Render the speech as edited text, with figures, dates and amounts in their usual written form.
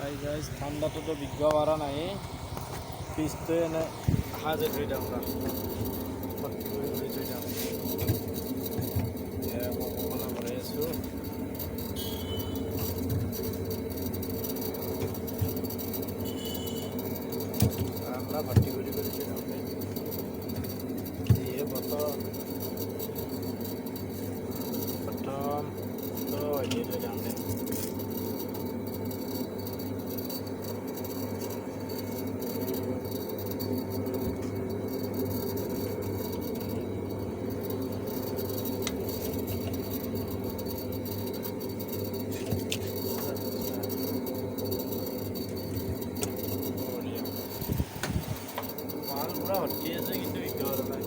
hi guys ঠান্ডাটোতো বিজ্ঞ পাৰা নাই পিছটোৱে এনে সাজে থৈ যাওঁ ভৰ্তি কৰি কৰি থৈ যাওঁ অকণমান ভৰাই আছোঁ ঠাণ্ডা ভৰ্তি কৰি কৰি থৈ যাওঁ যিহে বতৰ প্ৰথম হেৰি থৈ যাওঁ মাল পুৰা ভৰ্তি আছে কিন্তু বিক্ৰী কৰা নাই